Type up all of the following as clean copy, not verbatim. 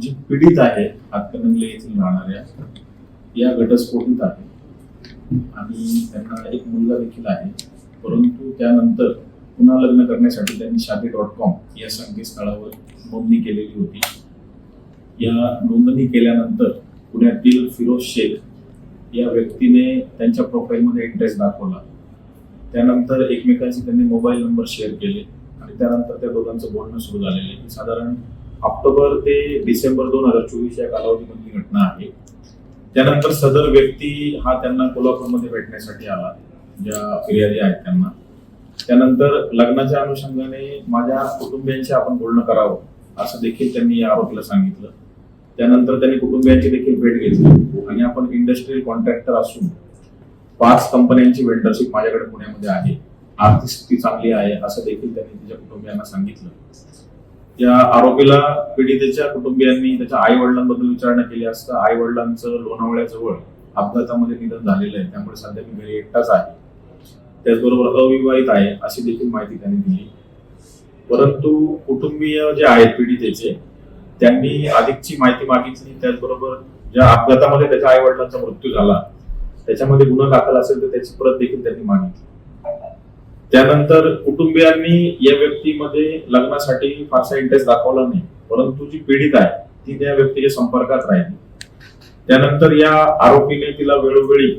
जी पीडित आहे हातकणंगले येथील राहणाऱ्या या घटस्फोटित आहे आणि त्यांना एक मुलगा देखील आहे, परंतु त्यानंतर पुन्हा लग्न करण्यासाठी त्यांनी शादी.com या संकेतस्थळावर नोंदणी केलेली होती. या नोंदणी केल्यानंतर पुण्यातील फिरोज शेख या व्यक्तीने त्यांच्या प्रोफाईलमध्ये इंटरेस्ट दाखवला. त्यानंतर एकमेकांशी त्यांनी मोबाईल नंबर शेअर केले आणि त्यानंतर त्या दोघांचं बोलणं सुरू झालेलं आहे. साधारण ऑक्टोबर ते डिसेंबर 2024 या कालावधीमधली घटना आहे. त्यानंतर सदर व्यक्ती हा त्यांना कोल्हापूरमध्ये भेटण्यासाठी आला, ज्या फिर्यादी आहेत त्यांना. त्यानंतर लग्नाच्या अनुषंगाने माझ्या कुटुंबियांशी आपण बोलणं करावं असं देखील त्यांनी या आरोपीला सांगितलं. त्यानंतर त्यांनी कुटुंबियांची देखील भेट घेतली आणि आपण इंडस्ट्रियल कॉन्ट्रॅक्टर असून 5 कंपन्यांची वेंडरशिप माझ्याकडे पुण्यामध्ये आहे, आर्थिक स्थिती चांगली आहे असं देखील त्यांनी तिच्या कुटुंबियांना सांगितलं. या आरोपीला पीडितेच्या कुटुंबियांनी त्याच्या आई वडिलांबद्दल विचारणा केली असता आई वडिलांचं लोणावळ्याजवळ अपघातामध्ये निधन झालेलं आहे, त्यामुळे सध्या मी घरी एकटाच आहे. त्याचबरोबर अविवाहित आहे अशी देखील माहिती त्यांनी दिली. परंतु कुटुंबीय जे आहेत पीडितेचे त्यांनी अधिकची माहिती मागितली. त्याचबरोबर ज्या अपघातामध्ये त्याच्या आई वडिलांचा मृत्यू झाला त्याच्यामध्ये गुन्हा दाखल असेल तर त्याची प्रत देखील त्यांनी मागितली. त्यानंतर कुटुंबियांनी या व्यक्तीमध्ये लग्नासाठी फारसा इंटरेस्ट दाखवला नाही, परंतु जी पीडित आहे ती त्या व्यक्तीच्या संपर्कात राहिली. त्यानंतर या आरोपीने तिला वेळोवेळी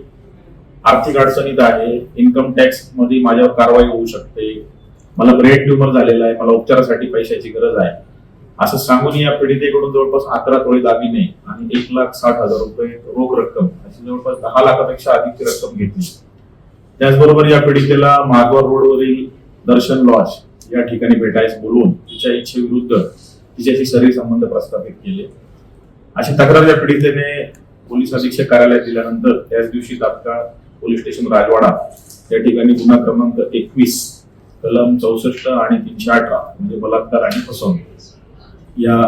आर्थिक अडचणीत आहे, इन्कम टॅक्स मध्ये माझ्यावर कारवाई होऊ शकते, मला ब्रेन ट्यूमर झालेला आहे, मला उपचारासाठी पैशाची गरज आहे असं सांगून या पीडितेकडून जवळपास 11 तोळे दागिने आणि 1,60,000 रुपये रोख रक्कम अशी जवळपास 10 लाखापेक्षा अधिकची रक्कम घेतली. त्याचबरोबर या पीडितेला माधव रोडवरील दर्शन लॉज या ठिकाणी भेटायला बोलवून तिच्या इच्छेविरुद्ध तिच्याशी शरीर संबंध प्रस्थापित केले. अशी तक्रार या पीडितेने पोलीस अधीक्षक कार्यालयात दिल्यानंतर त्याच दिवशी तात्काळ पोलीस स्टेशन राजवाडा या ठिकाणी गुन्हा क्रमांक 21 कलम 64 आणि 318 म्हणजे बलात्कार आणि फसवणूक या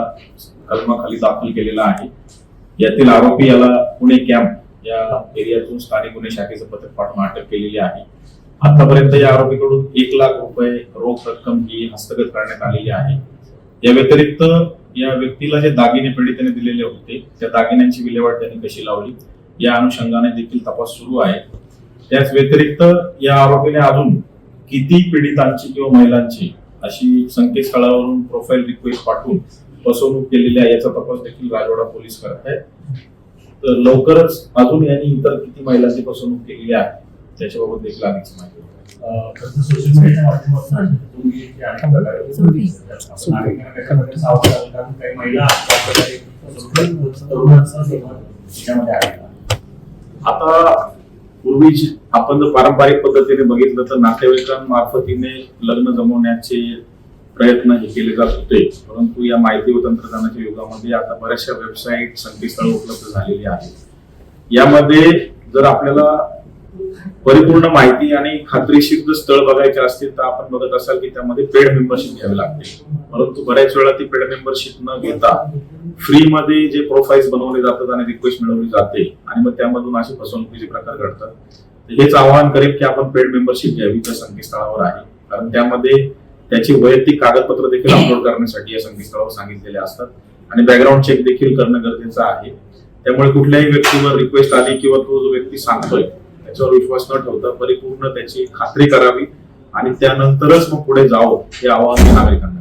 कलमाखाली दाखल केलेला आहे. यातील आरोपी याला पुणे कॅम्प या एरियातून स्थानिक गुन्हे शाखेचं पथक पाठवून अटक केलेली आहे. आतापर्यंत या आरोपीकडून 1 लाख रुपये रोख रक्कम ही हस्तगत करण्यात आलेली आहे. या व्यतिरिक्त या व्यक्तीला जे दागिने पीडितेने दिलेले होते त्या दागिन्यांची विल्हेवाट त्यांनी कशी लावली या अनुषंगाने देखील तपास सुरू आहे. त्याच व्यतिरिक्त या आरोपीने अजून किती पीडितांची किंवा महिलांची अशी संकेतस्थळावरून प्रोफाईल रिक्वेस्ट पाठवून फसवणूक केलेली आहे याचा तपास देखील राजवाडा पोलीस करत आहेत. तर लवकरच अजून यांनी इतर किती महिलांची फसवणूक केलेली आहे त्याच्याबाबत देखील अधिकची माहिती सोशल मीडियाच्या माध्यमातून तुम्ही जे अनेक प्रकारे काही महिला आता पूर्वी आपण जर पारंपरिक पद्धतीने बघितलं तर नातेवाईकांमार्फतीने लग्न जमवण्याचे प्रयत्न हे केले जात होते, परंतु या माहिती व तंत्रज्ञानाच्या युगामध्ये आता बऱ्याचशा वेबसाईट संकेतस्थळ उपलब्ध झालेली आहेत. यामध्ये जर आपल्याला परिपूर्ण माहिती आणि खात्रीशीर स्थळ बघायचे असतील तर आपण बघत असाल की त्यामध्ये पेड मेंबरशिप घ्यावी लागते, परंतु बऱ्याच वेळा ती पेड मेंबरशिप न घेता फ्री मध्ये जे प्रोफाईल्स बनवले जातात आणि रिक्वेस्ट मिळवली जाते आणि मग त्यामधून असे फसवणुकीचे प्रकार घडतात. हेच आवाहन करेल की आपण पेड मेंबरशिप घ्यावी त्या संकेतस्थळावर आहे, कारण त्यामध्ये त्याची वैयक्तिक कागदपत्र देखील अपलोड करण्यासाठी या संकेतस्थळावर सांगितलेले असतात आणि बॅकग्राऊंड चेक देखील करणं गरजेचं आहे. त्यामुळे कुठल्याही व्यक्तीवर रिक्वेस्ट आली किंवा तो जो व्यक्ती सांगतोय त्याच्यावर विश्वास न ठेवता परिपूर्ण त्याची खात्री करावी आणि त्यानंतरच मग पुढे जावं हे आवाहन नागरिकांना